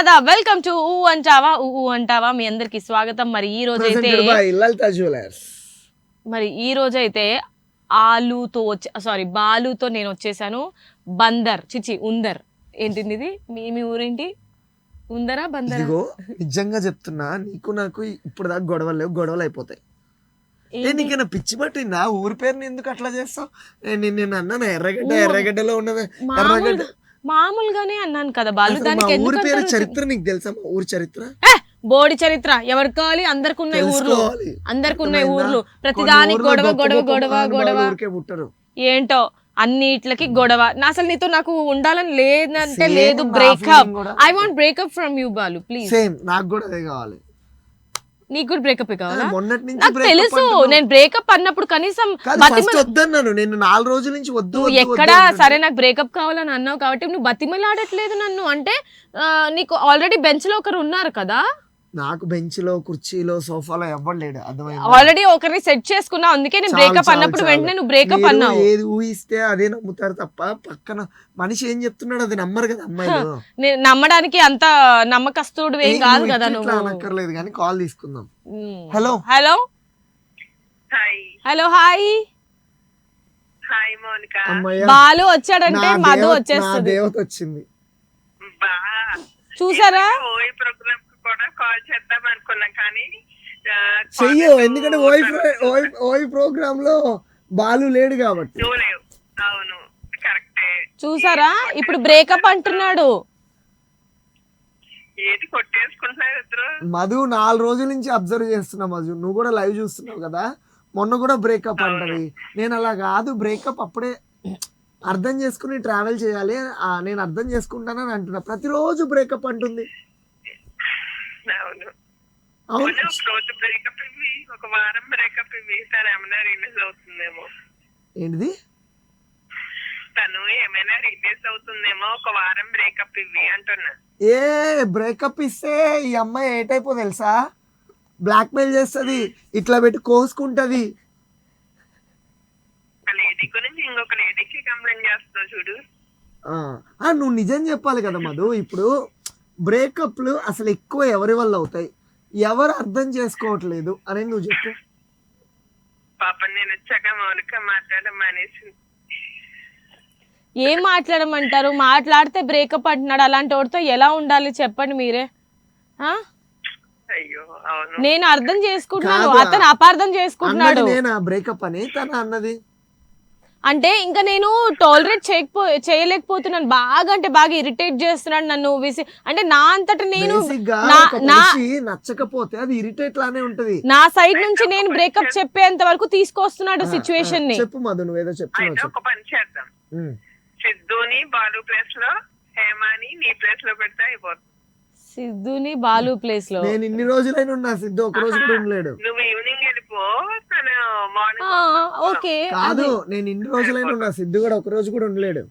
Dada welcome to ఊ అంటావా మీ అందరికి స్వాగతం. మరి ఈ రోజైతే బాలుతో నేను వచ్చేసాను. ఉందర్ ఏంటిది ఇది మీ ఊరేంటి? ఉందరా బందరా? నిజంగా చెప్తున్నా, నీకు నాకు ఇప్పుడు దాకా గొడవలు అయిపోతాయి. నీకైనా పిచ్చి పట్టిందా? ఊరి పేరుని ఎందుకు అట్లా చేస్తావు? నేను అన్నాను ఎర్రగడ్డలో ఉన్నది ఎర్రగడ్డ మామూలుగానే అన్నాను కదా బాలు. దానికి ఊరి పేరు చరిత్ర నీకు తెలుసా? ఊరి చరిత్ర బోడి చరిత్ర ఎవరికి కావాలి? అందరికి ఉన్నాయి ఊర్లు, అందరికి ఉన్నాయి ఊర్లు. ప్రతిదానికి గొడవ గొడవ గొడవ గొడవ పుట్టరు. ఏంటో అన్నిట్లకి గొడవ. అసలు నీతో నాకు ఉండాలని లేదంటే లేదు. Breakup, I want breakup from you Balu please. Same నాకు కూడా అదే కావాలి. నీకు కూడా బ్రేకప్ కావాలా? నాకు తెలుసు. నేను బ్రేకప్ అన్నప్పుడు కనీసం వద్దన్నాను. నేను 4 రోజుల నుంచి వద్దు ఎక్కడా సరే నాకు బ్రేకప్ కావాలని అన్నావు కాబట్టి నువ్వు బతిమలాడట్లేదు నన్ను. అంటే నీకు ఆల్రెడీ బెంచ్ లో ఒకరు ఉన్నారు కదా. నాకు బెంచ్ లో కుర్చీలో సోఫాలో ఎవ్వరు లేడు. ఆల్రెడీ ఒకరిని సెట్ చేసుకున్నా, అందుకే నేను బ్రేకప్ అన్నప్పుడు వెంటనే నువ్వు బ్రేకప్ అన్నావు. ఏది ఊహిస్తే అదే నమ్ముతారు తప్ప పక్కన మనిషి ఏం చెప్తున్నాడు అది నమ్మరు కదా అమ్మాయిలు. నమ్మడానికి అంత నమ్మకస్తుడు ఏం కాదు కదా నువ్వు. అనక్కర్లేదు కానీ కాల్ తీసుకుందాం. Hello hello hello hi Balu వచ్చాడంటే మధు వచ్చేస్తుంది. దేవత వచ్చింది చూసారా? చెయ్యు, ఎందుకంటే ఓయి ప్రోగ్రామ్ లో బాలు లేడు కాబట్టి. చూసారా ఇప్పుడు బ్రేకప్ అంటున్నాడు. మధు 4 రోజుల నుంచి అబ్జర్వ్ చేస్తున్నా. మధు నువ్వు కూడా లైవ్ చూస్తున్నావు కదా. మొన్న కూడా బ్రేకప్ అంటది. నేను అలా కాదు, బ్రేకప్ అప్పుడే అర్థం చేసుకుని ట్రావెల్ చేయాలి, నేను అర్థం చేసుకుంటానని అంటున్నా. ప్రతిరోజు బ్రేకప్ అంటుంది. ఏంటిది? తను ఏమైనా రిలీజ్ అవుతుందేమో, ఒక వారం బ్రేకప్ ఇవ్వి అంటున్నా. బ్రేకప్ ఇస్తే ఈ అమ్మాయి ఏ టైపో తెలుసా? బ్లాక్ మెయిల్ చేస్తుంది, ఇట్లా పెట్టి కోసుకుంటది. ఒక లేడీ గురించి ఇంకొక లేడీకి కంప్లైంట్ చేస్తావు చూడు. నువ్వు నిజం చెప్పాలి కదా మధు. ఇప్పుడు బ్రేకప్లు అసలు ఎక్కువ ఎవరి వల్ల అవుతాయి? ఎవరు అర్థం చేసుకోవట్లేదు అని నువ్వు చెప్పు. పాపం నేను వచ్చాక మౌలిక మాట్లాడమనేసి. ఏం మాట్లాడమంటారు? మాట్లాడితే బ్రేకప్ అంటున్నాడు. అలాంటి వాడితో ఎలా ఉండాలి చెప్పండి మీరే. అయ్యో అవును, నేను అర్థం చేసుకుంటున్నాను, అతను అపార్థం చేసుకుంటున్నాడు. నేనా బ్రేకప్ అని తను అన్నది అంటే ఇంకా నేను టాలరేట్ చేయలేకపోతున్నాను. బాగా అంటే బాగా ఇరిటేట్ చేస్తున్నాడు నన్ను. అంటే నా అంతటా నేను నచ్చకపోతే అది ఇరిటేట్ లానే ఉంటది. నా సైడ్ నుంచి నేను బ్రేకప్ చెప్పేంత వరకు తీసుకొస్తున్నాడు సిచ్యువేషన్ ని. చెప్పు మధు, నువ్వేదో చెప్తున్నావు. ఒక పని చేద్దాం, సిద్ధుని బాలు ప్లేస్ లో హేమాని నీ ప్లేస్ లో పెడితే అయిపోతుంది. సిద్ధుని బాలు ప్లేస్ లో నేను ఇన్ని రోజులైనా ఉన్నా, సిద్ధు ఒక రోజు కూడా ఉండలేడు. నువ్వు ఈవినింగ్ వెళ్ళిపో, తను మార్నింగ్. ఓకే కాదు, నేను ఇన్ని రోజులైనా ఉన్నా, సిద్ధు కూడా ఒక రోజు కూడా ఉండలేడు.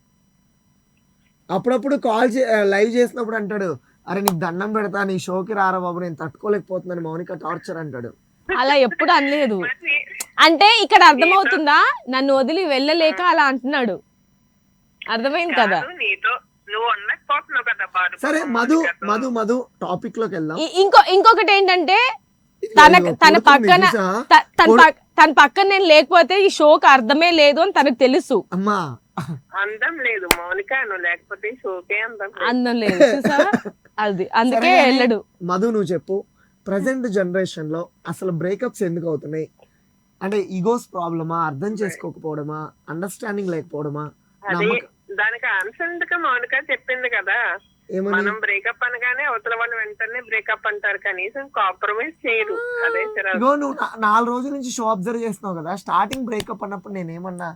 అప్పుడప్పుడు లైవ్ చేసినప్పుడు అంటాడు, అరే నీకు దండం పెడతా, నీ షోకి రారా బాబు, నేను తట్టుకోలేకపోతున్నాను మౌనిక టార్చర్ అంటాడు. అలా ఎప్పుడు అనలేదు. అంటే ఇక్కడ అర్థమవుతుందా, నన్ను వదిలి వెళ్ళలేక అలా అంటున్నాడు. అర్థమైంది కదా? సరే మధు మధు మధు టాపిక్ లోకి వెళ్దాం. ఇంకొకటి ఏంటంటే తన పక్కన నేను లేకపోతే ఈ షోకి అర్థమే లేదు అని తనకు తెలుసు. అమ్మా అందం లేదు మౌనిక, నువ్వు లేకపోతే షోకే అందం లేదు అది, అందుకే వెళ్ళడు. మధు నువ్వు చెప్పు, ప్రజెంట్ జనరేషన్ లో అసలు బ్రేకప్స్ ఎందుకు అవుతున్నాయి? అంటే ఈగోస్ ప్రాబ్లమా, అర్థం చేసుకోకపోవడమా, అండర్స్టాండింగ్ లేకపోవడమా? దానికి ఆన్సర్ మౌనిక చెప్పింది కదా. మనం బ్రేకప్ అనగానే అవతల వాళ్ళు వెంటనే బ్రేకప్ అంటారు, కనీసం కాంప్రమైజ్ చేయరు. అదే నువ్వు 4 రోజుల నుంచి షో అబ్జర్వ్ చేస్తున్నావు కదా. స్టార్టింగ్ బ్రేకప్ అన్నప్పుడు నేనేమన్నా,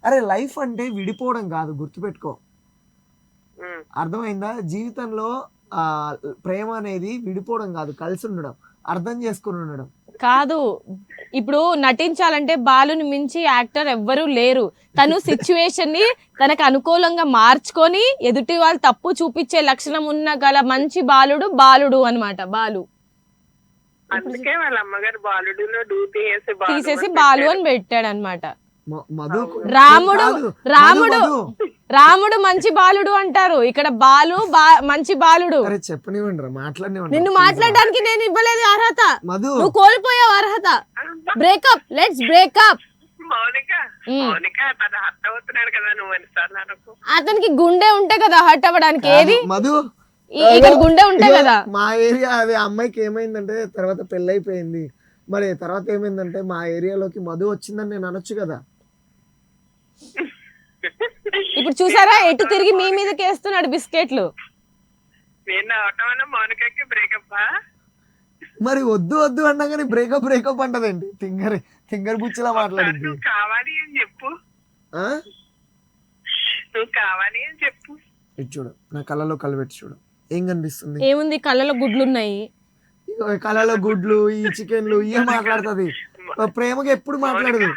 అరే లైఫ్ అంటే విడిపోవడం కాదు, గుర్తుపెట్టుకో. అర్థమైందా? జీవితంలో ప్రేమ అనేది విడిపోవడం కాదు, కలిసి ఉండడం, అర్థం చేసుకుని ఉండడం కాదు. ఇప్పుడు నటించాలంటే బాలుని మించి యాక్టర్ ఎవ్వరూ లేరు. తను సిచ్యువేషన్ ని తనకు అనుకూలంగా మార్చుకొని ఎదుటి వాళ్ళు తప్పు చూపించే లక్షణం ఉన్న గల మంచి బాలుడు అన్నమాట. బాలు అందుకే వాళ్ళ అమ్మగారు బాలుడులో తీసేసి బాలు అని పెట్టాడు అనమాట. మధు రాముడు కాదు. రాముడు మధు, రాముడు మంచి బాలుడు అంటారు, ఇక్కడ మంచి బాలుడు. అరే చెప్పనివ్వండి రా, మాట్లాడినివ్వండి. నిన్ను మాట్లాడడానికి నేను ఇవ్వలేదు అర్హత, మధు నువ్వు కోల్పోయావు అర్హత. Breakup, let's breakup. మౌనిక తన హర్ట్ అవుతున్నాడు కదా, నువ్వు ఎన్నిసార్లు అనుకో. అతనికి గుండె ఉంటే కదా హర్ట్ అవ్వడానికి. ఏది మధు ఇక్కడ గుండె ఉంటే ఇగో, కదా. మా ఏరియా అది అమ్మాయికి ఏమైందంటే తర్వాత పెళ్ళైపోయింది, మరి తర్వాత ఏమైందంటే మా ఏరియాలోకి మధు వచ్చిందని నేను అనొచ్చు కదా. ఇప్పుడు చూసారా ఎటు తిరిగి మీ మీదకి వేస్తున్నాడు బిస్కెట్లు. నేను అవటం వల్ల మౌనికకి బ్రేకప్. మరి వద్దు వద్దు అన్నా కానీ బ్రేకప్ అంటదండి. తింగర్ బుచ్చిలా మాట్లాడింది. నువ్వు కావాలి అని చెప్పు, ఆ? నువ్వు కావాలి అని చెప్పు. ఇటు చూడు, నా కళ్ళలో కలబెట్టి చూడు, ఏం కనిపిస్తుంది? ఏముంది, కళ్ళలో గుడ్లున్నాయి. ఇగో కళ్ళలో గుడ్లు, ఈ చికెన్లు ఇవే మాట్లాడుతుంది. ప్రేమగా ఎప్పుడు మాట్లాడదు.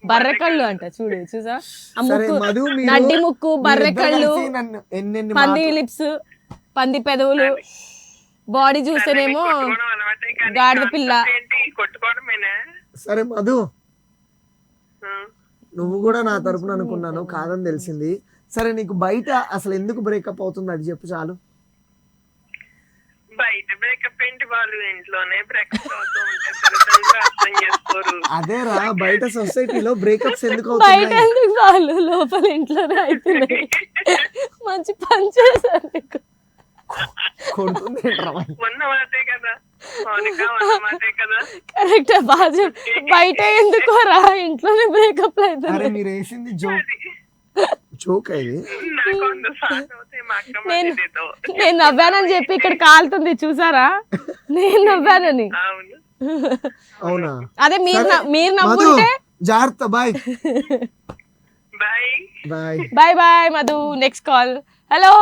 బర్రెకళ్ళు అంట చూడు, చూసా ఆ సరే ముక్కు, మధు, నడ్డి ముక్కు, బర్రె కళ్ళు, నన్ను ఎన్నెన్ని పంది లిప్స్, పంది పెదవులు, బాడీ చూస్తేనేమో గాడిద పిల్ల. కొట్టుకోవడమేనా? సరే మధు, నువ్వు కూడా నా తరపున అనుకున్నాను, కాదని తెలిసింది. సరే నీకు బయట అసలు ఎందుకు బ్రేకప్ అవుతుంది అది చెప్పు చాలు. బయట బ్రేకప్ ఏంటి, వాళ్ళు ఇంట్లోనే బ్రేకప్ అవుతూ ఉంటారు, తల్లిదండ్రులు అర్థం చేసుకోరు. అదేరా, బయట సొసైటీలో బ్రేకప్స్ ఎందుకు బయట అవుతున్నాయి? ఎందుకు, వాళ్ళు లోపల ఇంట్లోనే అవుతున్నాయి. మంచి పని చేశారు నీకు. కొడుతుంది ఏంట్రా మరి? ఉన్న మాటే కదా మౌనిక, ఉన్న మాటే కదా. కరెక్ట్, బాగా బయట ఎందుకోరా, ఇంట్లోనే బ్రేకప్ అరే అవుతుంది. మీరు వేసింది జోక్ ఇది. నాకు వంద సార్లు అవుతాయి మా అక్క నేను మధ్యలో. నేను నవ్వానని చెప్పి ఇక్కడ కాలుతుంది చూసారా, నేను నవ్వానని. అవును, అవునా? అదే మీరు సరే, మీరు మధు నవ్వుంటే. జాగ్రత్త, bye bye. Bye. Bye bye Madhu. Next call. Hello